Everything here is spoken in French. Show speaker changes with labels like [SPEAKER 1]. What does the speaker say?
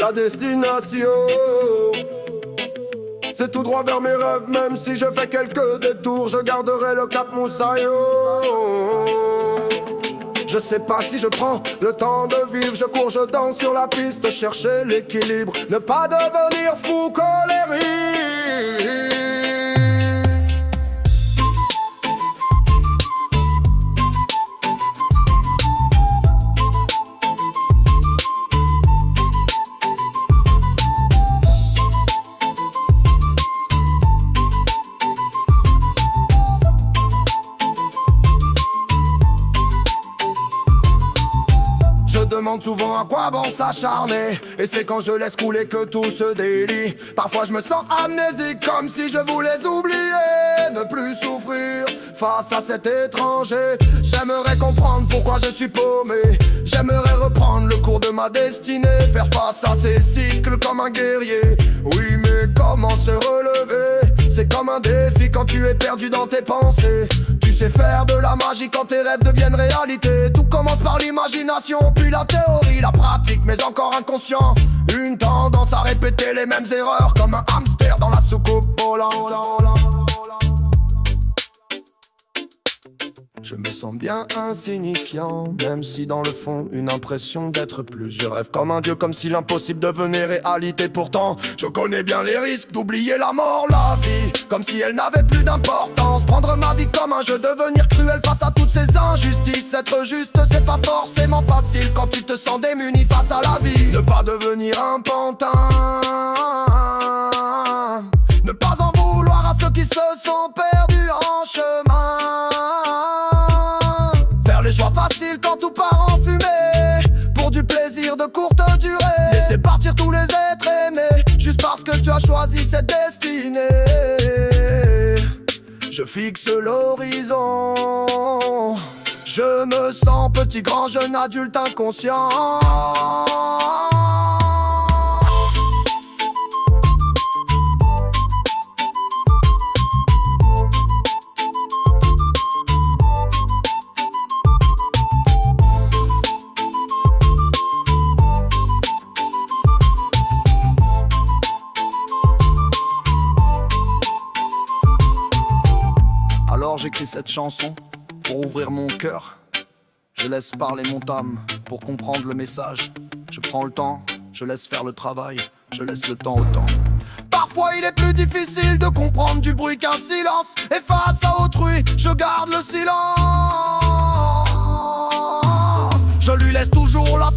[SPEAKER 1] La destination, c'est tout droit vers mes rêves. Même si je fais quelques détours, je garderai le cap Moussaïo. Je sais pas si je prends le temps de vivre. Je cours, je danse sur la piste, chercher l'équilibre, ne pas devenir fou colérique. Je demande souvent à quoi bon s'acharner, et c'est quand je laisse couler que tout se délie. Parfois je me sens amnésique, comme si je voulais oublier, ne plus souffrir face à cet étranger. J'aimerais comprendre pourquoi je suis paumé. J'aimerais reprendre le cours de ma destinée, faire face à ces cycles comme un guerrier. Oui, mais comment se relever? C'est comme un défi quand tu es perdu dans tes pensées. Tu sais faire de la magie quand tes rêves deviennent réalité. Tout commence par l'imagination, puis la théorie, la pratique, mais encore inconscient. Une tendance à répéter les mêmes erreurs, comme un hamster dans la soucoupe volante. Je me sens bien insignifiant, même si dans le fond une impression d'être plus. Je rêve comme un dieu, comme si l'impossible devenait réalité. Pourtant je connais bien les risques d'oublier la mort, la vie, comme si elle n'avait plus d'importance. Prendre ma vie comme un jeu, devenir cruel face à toutes ces injustices. Être juste c'est pas forcément facile quand tu te sens démuni face à la vie. Ne pas devenir un pantin, ne pas en vouloir à ceux qui se sont perdus en chemin. Les choix faciles quand tout part en fumée, pour du plaisir de courte durée. Laisser partir tous les êtres aimés, juste parce que tu as choisi cette destinée. Je fixe l'horizon, je me sens petit, grand, jeune, adulte, inconscient. Alors j'écris cette chanson pour ouvrir mon cœur. Je laisse parler mon âme pour comprendre le message. Je prends le temps, je laisse faire le travail, je laisse le temps au temps. Parfois il est plus difficile de comprendre du bruit qu'un silence. Et face à autrui, je garde le silence. Je lui laisse toujours la